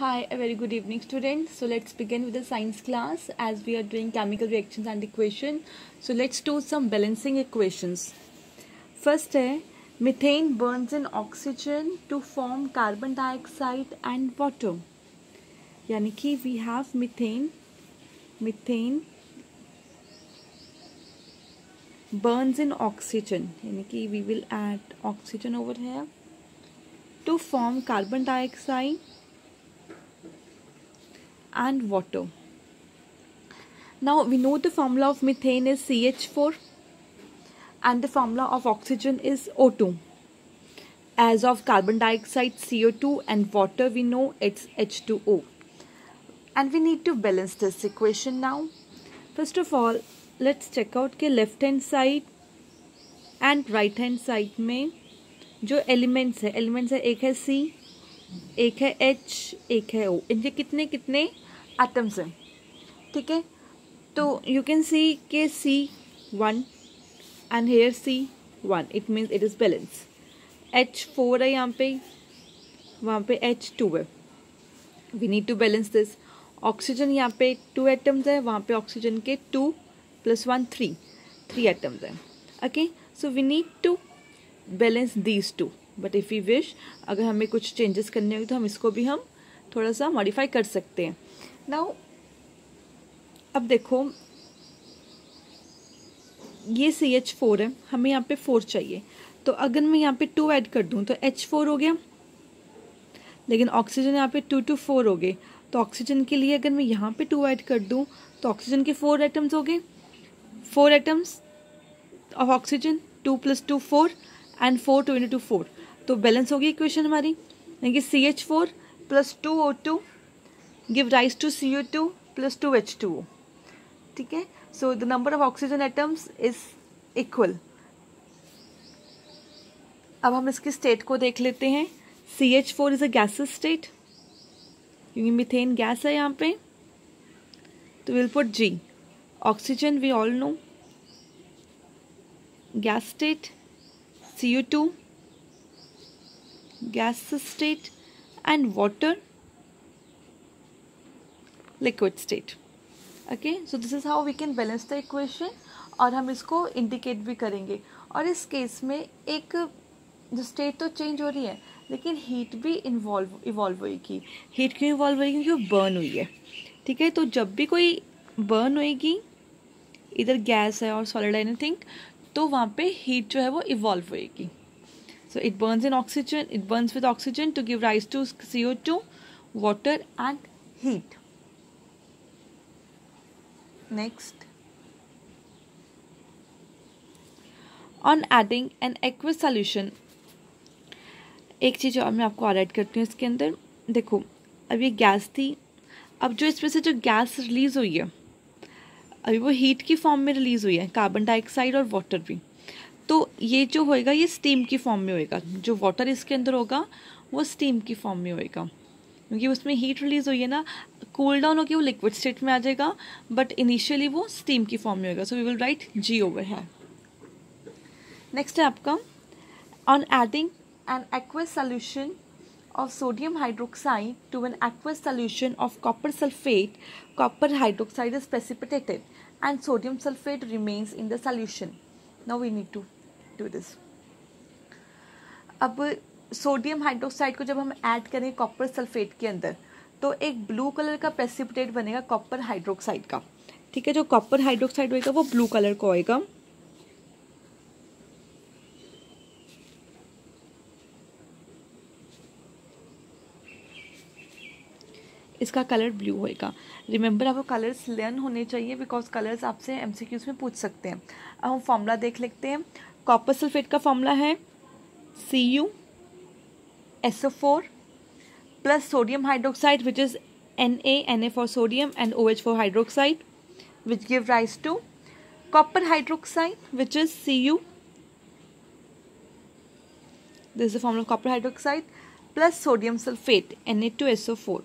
Hi, a very good evening, students. So let's begin with the science class as we are doing chemical reactions and equation. So let's do some balancing equations. First है methane burns in oxygen to form carbon dioxide and water. यानी कि we have methane burns in oxygen. यानी कि we will add oxygen over here to form carbon dioxide and water. Now we know the formula of methane is CH4 and the formula of oxygen is O2. As of carbon dioxide, CO2, and water we know it's H2O. And we need to balance this equation now. First of all, let's check out के left hand side and right hand side में जो elements है एक है C, एक है H, एक है O. इनके कितने कितने एटम्स हैं, ठीक है. तो यू कैन सी के C1 and here C1, it means it is balance. H4 है यहाँ पे, वहाँ पे H2 है. We need to balance this. Oxygen यहाँ पे 2 एटम्स है, वहाँ पे ऑक्सीजन के 2 + 1 3 एटम्स है. Okay, so we need to balance these two. But if you wish, अगर हमें कुछ चेंजेस करने होंगे तो हम इसको भी हम थोड़ा सा मॉडिफाई कर सकते हैं. नाउ अब देखो, ये CH4 है, हमें यहाँ पे 4 चाहिए. तो अगर मैं यहाँ पे 2 ऐड कर दूँ तो H4 हो गया, लेकिन ऑक्सीजन यहाँ पे 2 to 4 हो गए. तो ऑक्सीजन के लिए अगर मैं यहाँ पे 2 ऐड कर दूँ तो ऑक्सीजन के 4 एटम्स हो गए. 4 atoms of oxygen, 2 + 2 4 and 4 2 into 4. तो बैलेंस होगी इक्वेशन हमारी. यानी कि CH4 + 2O2 give rise to CO2 + 2H2O. ठीक है. So the number of oxygen atoms is equal. अब हम इसकी स्टेट को देख लेते हैं. CH4 is a gases state, क्योंकि मीथेन गैस है यहाँ पे. तो will put G. Oxygen we all know gas state, CO2 gas state, and water liquid state. Okay, so this is how we can balance the equation. और हम इसको indicate भी करेंगे. और इस केस में एक जो स्टेट तो चेंज हो रही है, लेकिन हीट भी इवॉल्व होएगी. हीट क्यों इवॉल्व होएगी? क्योंकि वो बर्न हुई है. ठीक है. तो जब भी कोई बर्न होएगी, इधर गैस है और सॉलिड एनीथिंग, तो वहाँ पे हीट जो है वो इवॉल्व होएगी. So it burns in oxygen, it burns with oxygen to give rise to CO2, water and heat. Next, on adding an aqueous solution, एक चीज़ और मैं आपको और ऐड करती हूँ इसके अंदर. देखो, अब ये गैस थी, अब जो इसमें से जो गैस रिलीज हुई है, अभी वो हीट की फॉर्म में रिलीज हुई है, कार्बन डाइऑक्साइड और वाटर भी. तो ये जो होएगा ये स्टीम की फॉर्म में होएगा. जो वाटर इसके अंदर होगा वो स्टीम की फॉर्म में होएगा, क्योंकि उसमें हीट रिलीज हुई है ना. कूल डाउन होकर वो लिक्विड स्टेट में आ जाएगा, बट इनिशियली वो स्टीम की फॉर्म में होएगा. So we will write G over है. नेक्स्ट है आपका, on adding an aqueous solution of sodium hydroxide to an aqueous solution of copper sulphate, copper hydroxide is precipitated and sodium sulphate remains in the solution. Now we need to do this. अब sodium hydroxide को जब हम add करें copper sulphate के अंदर, तो एक blue colour का प्रेसिपिटेट बनेगा कॉपर हाइड्रोक्साइड का. ठीक है. जो कॉपर हाइड्रोक्साइड होएगा वो ब्लू कलर का होएगा. इसका कलर ब्लू होएगा. रिमेंबर, आपको कलर्स लर्न होने चाहिए, बिकॉज कलर्स आपसे MCQs में पूछ सकते हैं. अब हम फॉर्मूला देख लेते हैं. कॉपर सल्फेट का फॉर्मूला है CuSO4 plus sodium hydroxide which is Na for sodium and OH for hydroxide, which give rise to copper hydroxide which is Cu. This is the formula of copper hydroxide plus sodium sulphate Na2SO4.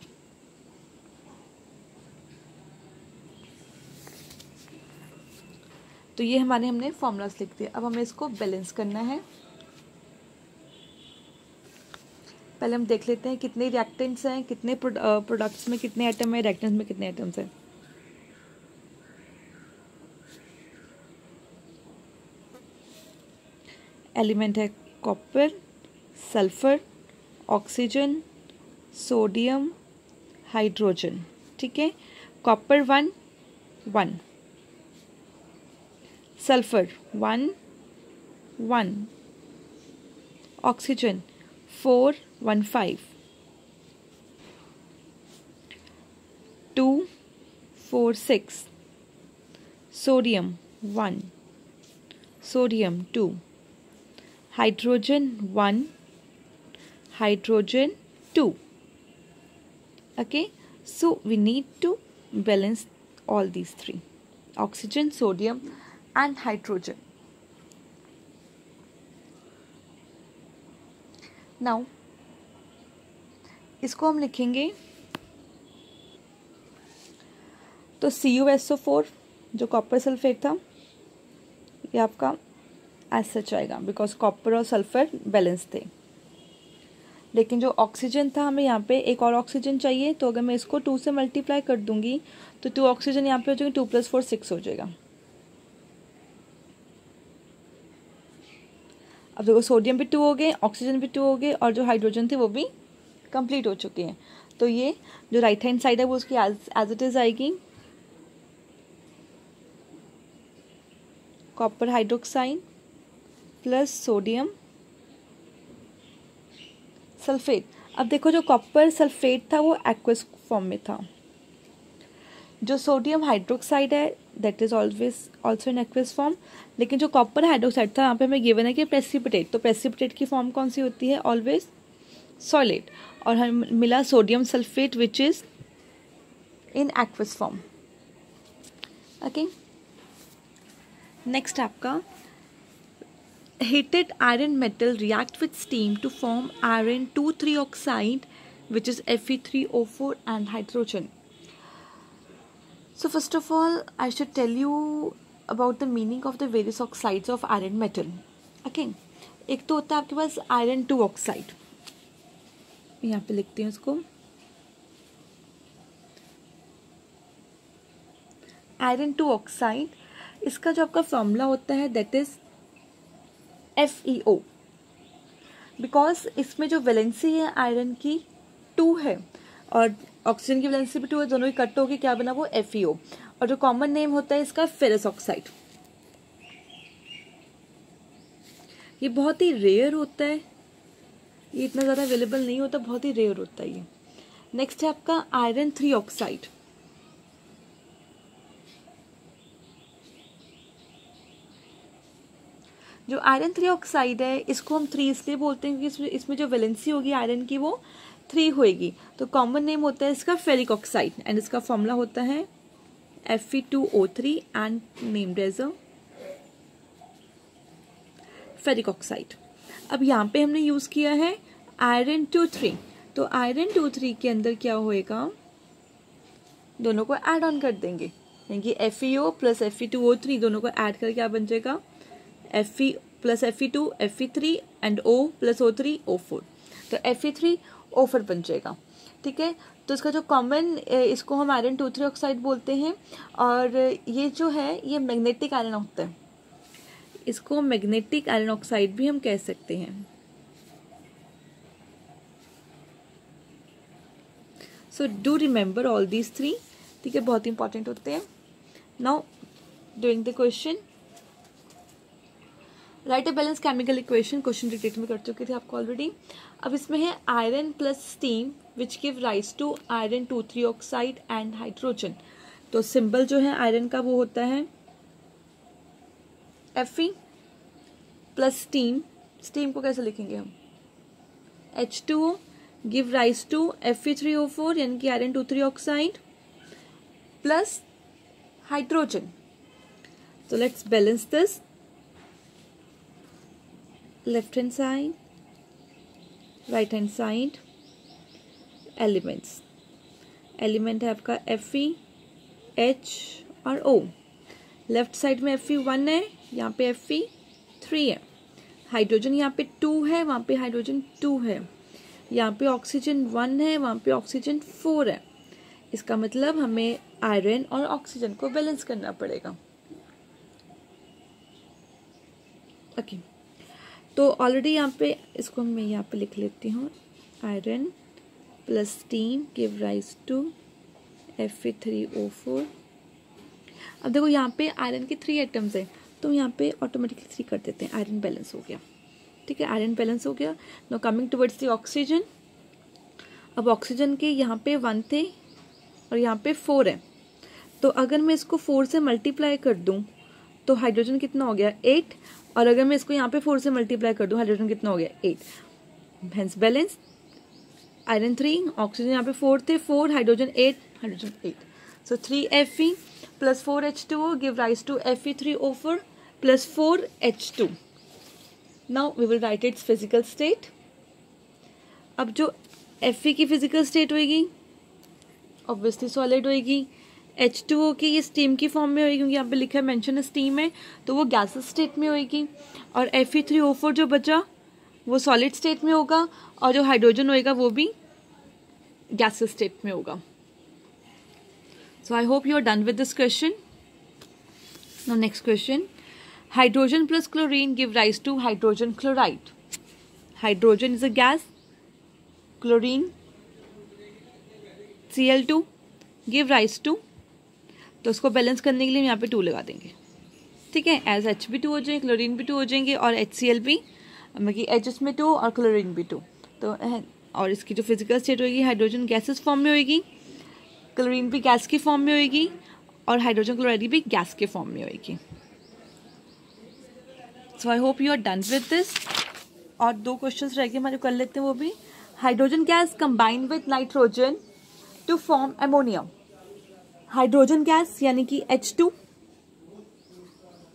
तो ये हमने formulas लिख दिए. अब हमें इसको balance करना है. पहले हम देख लेते हैं कितने रिएक्टेंट्स हैं, कितने प्रोडक्ट्स में कितने आइटम है, रिएक्टेंट्स में कितने आइटम्स हैं। एलिमेंट है copper, sulphur, oxygen, sodium, hydrogen. ठीक है, copper 1 1, sulphur 1 1, oxygen 4 1 5, 2 4 6, sodium 1, sodium 2, hydrogen 1, hydrogen 2. Okay, so we need to balance all these three: oxygen, sodium and hydrogen. Now इसको हम लिखेंगे तो CuSO4 जो कॉपर सल्फेट था ये आपका एज सच आएगा, बिकॉज कॉपर और सल्फर बैलेंस थे। लेकिन जो ऑक्सीजन था हमें यहाँ पे एक और ऑक्सीजन चाहिए, तो अगर मैं इसको 2 से मल्टीप्लाई कर दूंगी तो 2 ऑक्सीजन यहाँ पे हो जाएगा, 2 + 4 6 हो जाएगा। अब देखो सोडियम भी 2 हो गए, ऑक्सीजन भी 2 हो गए और जो हाइड्रोजन थे वो भी कंप्लीट हो चुके हैं। तो ये जो राइट हैंड साइड है वो उसकी एज इट इज आएगी, copper hydroxide plus sodium sulphate. अब देखो जो कॉपर सल्फेट था वो एक्वस फॉर्म में था, जो सोडियम हाइड्रोक्साइड है that is always also in aqueous form. लेकिन जो कॉपर हाइड्रोक्साइड था यहाँ पे हमें गिवन है कि प्रेसिपिटेट, तो प्रेसिपिटेट की फॉर्म कौन सी होती है? Always solid. और हमें मिला sodium sulphate which is in aqueous form. Okay, next आपका heated iron metal react with steam to form iron 2,3 oxide which is Fe3O4 and hydrogen. So first of all I should tell you about the meaning of the various oxides of iron metal. Okay, एक तो होता है आपके पास iron 2 oxide, यहाँ पे लिखते हैं उसको iron 2 oxide। इसका जो आपका फॉर्मूला होता है दैट इज FeO, बिकॉज इसमें जो वैलेंसी है आयरन की 2 है और ऑक्सीजन की वैलेंसी भी 2 है, दोनों इकट्ठे होकर क्या बना वो FeO। और जो कॉमन नेम होता है इसका फेरस ऑक्साइड। ये बहुत ही रेयर होता है, ये इतना ज़्यादा अवेलेबल नहीं होता, बहुत ही रेयर होता है ये। नेक्स्ट है आपका आयरन 3 ऑक्साइड। जो आयरन 3 ऑक्साइड है इसको हम 3 इसलिए बोलते हैं क्योंकि इसमें जो वैलेंसी होगी आयरन की वो 3 होएगी। तो कॉमन नेम होता है इसका फेरिक ऑक्साइड एंड इसका फॉर्मूला होता है Fe2O3 and named as a ferric oxide. अब यहाँ पे हमने यूज किया है आयरन 2,3, तो आयरन 2,3 के अंदर क्या होएगा, दोनों को ऐड ऑन कर देंगे, यानी कि FeO प्लस Fe2O3 दोनों को ऐड करके क्या बन जाएगा Fe plus Fe2 Fe3 and O plus O3 O4, तो Fe3O4 बन जाएगा। ठीक है, तो इसका जो कॉमन इसको हम आयरन 2,3 ऑक्साइड बोलते हैं और ये जो है ये मैग्नेटिक आयरन होता है, इसको मैग्नेटिक आयरन ऑक्साइड भी हम कह सकते हैं। So do remember all these 3, ठीक है, बहुत इंपॉर्टेंट होते हैं। Now doing the question, write a balance chemical equation, question detail में कर चुके थे आपको ऑलरेडी। अब इसमें है iron plus steam which give rise to iron 2,3 oxide and hydrogen. तो सिंबल जो है आयरन का वो होता है Fe प्लस स्टीम, स्टीम को कैसे लिखेंगे हम H2O give rise to Fe3O4 यानी कि iron 2,3 oxide plus hydrogen. So let's balance this. Left hand side, right hand side, elements. Element है आपका Fe, H और O। लेफ्ट साइड में Fe1 है, यहाँ पे Fe3 है। हाइड्रोजन यहाँ पे 2 है, वहाँ पे हाइड्रोजन 2 है। यहाँ पे ऑक्सीजन 1 है, वहाँ पे ऑक्सीजन 4 है। इसका मतलब हमें आयरन और ऑक्सीजन को बैलेंस करना पड़ेगा। ओके, तो ऑलरेडी यहाँ पे इसको मैं यहाँ पे लिख लेती हूँ, iron plus steam give rise to Fe3O4। अब देखो यहाँ पे आयरन के 3 एटम्स है, तो यहाँ पे ऑटोमेटिकली 3 कर देते हैं, आयरन बैलेंस हो गया। ठीक है, आयरन बैलेंस हो गया। Now coming towards the oxygen. अब ऑक्सीजन के यहाँ पे 1 थे और यहाँ पे 4 है, तो अगर मैं इसको 4 से मल्टीप्लाई कर दूं तो हाइड्रोजन कितना हो गया 8, और अगर मैं इसको यहाँ पे 4 से मल्टीप्लाई कर दूं हाइड्रोजन कितना हो गया 8। हेंस बैलेंस, आयरन 3, ऑक्सीजन यहाँ पे 4 थे, 4 hydrogen 8, hydrogen 8। So 3Fe plus 4H2O give rise to Fe3O4 plus 4H2। Now we will write its physical state. अब जो Fe की फिजिकल स्टेट होगी ऑब्वियसली सॉलिड होगी, H2O की ये स्टीम की फॉर्म में होगी क्योंकि यहाँ पे लिखा है मेंशन स्टीम है, तो वो गैसेस स्टेट में होगी। और Fe3O4 जो बचा वो सॉलिड स्टेट में होगा, और जो हाइड्रोजन होएगा वो भी गैसेस स्टेट में होगा। So I hope you are done with this question. Now next question, hydrogen plus chlorine give rise to hydrogen chloride. Hydrogen is a gas, chlorine Cl2 give rise to, तो उसको balance करने के लिए हम यहाँ पे 2 लगा देंगे। ठीक है, एज H भी 2 हो जाएंगे, क्लोरीन भी 2 हो जाएंगे, और HCl भी, मतलब H इसमें 2 और क्लोरीन भी 2। तो और इसकी जो फिजिकल स्टेट होगी, हाइड्रोजन गैसेस फॉर्म में होगी, क्लोरीन भी गैस की फॉर्म में होगी, और हाइड्रोजन क्लोराइड भी गैस के फॉर्म में होगी। So I hope you are done with this. और 2 क्वेश्चंस रह गए हमारे, कर लेते हैं वो भी। Hydrogen gas combine with nitrogen to form ammonia. Hydrogen gas यानी कि H2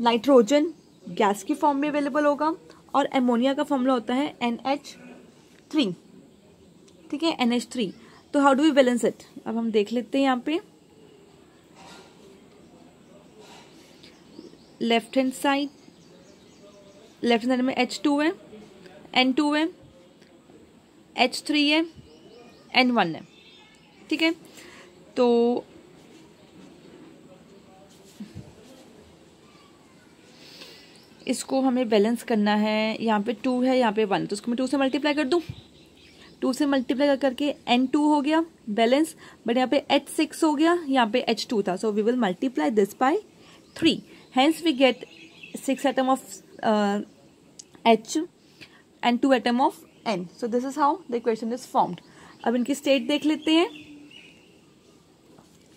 नाइट्रोजन गैस की फॉर्म में अवेलेबल होगा, और अमोनिया का फॉर्मूला होता है NH3। ठीक है, NH3। तो how do we balance it, अब हम देख लेते हैं। यहाँ पे लेफ्ट हैंड साइड में H2 है, N2 है, H3 है, N1 है। ठीक है, तो इसको हमें बैलेंस करना है। यहाँ पे 2 है, यहाँ पे 1, तो इसको मैं 2 से मल्टीप्लाई कर दूँ। 2 से मल्टीप्लाई करके N2 हो गया बैलेंस, बट यहाँ पे H6 हो गया, यहाँ पे H2 था, so we will multiply this by 3, hence we get 6 atom of H and 2 atom of N। So this is how the equation is formed. अब इनकी स्टेट देख लेते हैं।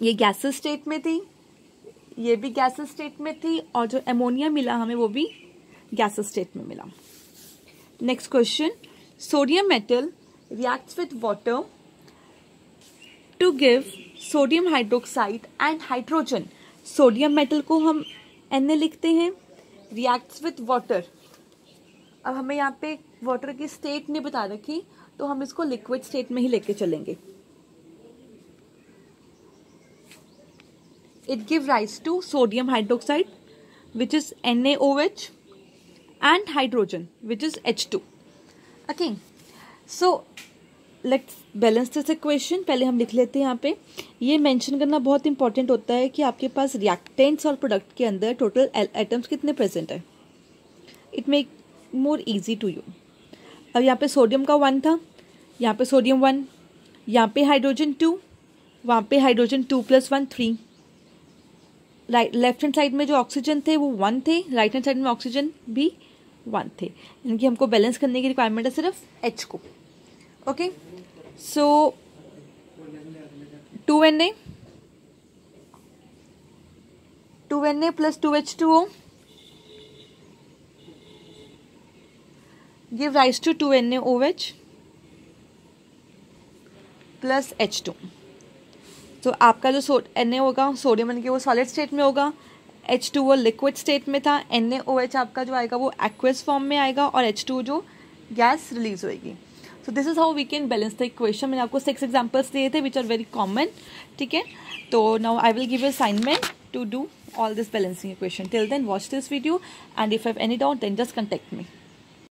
ये गैसेस स्टेट में थी, ये भी गैसेस स्टेट में थी, और जो अमोनिया मिला हमें वो भी गैसेस स्टेट में मिला। Next question, sodium metal reacts with water to give sodium hydroxide and hydrogen. Sodium metal को हम Na लिखते हैं, रिएक्ट्स विद वाटर। अब हमें यहाँ पे वाटर की स्टेट नहीं बता रखी, तो हम इसको लिक्विड स्टेट में ही लेके चलेंगे। It give rise to sodium hydroxide, which is NaOH, and hydrogen, which is H2. Okay, so let's balance this equation। पहले हम लिख लेते हैं। यहाँ पे ये मेंशन करना बहुत इंपॉर्टेंट होता है कि आपके पास रिएक्टेंट्स और प्रोडक्ट के अंदर टोटल एटम्स कितने प्रेजेंट है। It make more easy to you. अब यहाँ पे सोडियम का 1 था, यहाँ पे सोडियम 1, यहाँ पे हाइड्रोजन 2, वहाँ पे हाइड्रोजन 2 + 1 3। लेफ्ट हैंड साइड में जो ऑक्सीजन थे वो 1 थे, राइट हैंड साइड में ऑक्सीजन भी 1 थे, यानी कि हमको बैलेंस करने की रिक्वायरमेंट है सिर्फ H को। Okay, so 2Na plus 2H2O give rise to 2NaOH plus H2। तो आपका जो Na होगा सोडियम यानी कि वो सॉलिड स्टेट में होगा, H2O लिक्विड स्टेट में था, NaOH आपका जो आएगा वो एक्वस फॉर्म में आएगा, और H2 जो गैस रिलीज होएगी। So this is how we can balance the equation. मैंने आपको 6 एग्जांपल्स दिए थे विच आर वेरी कॉमन। ठीक है, तो now I will give assignment to do all this balancing equation. Till then watch this video, and if you have any doubt then just contact me.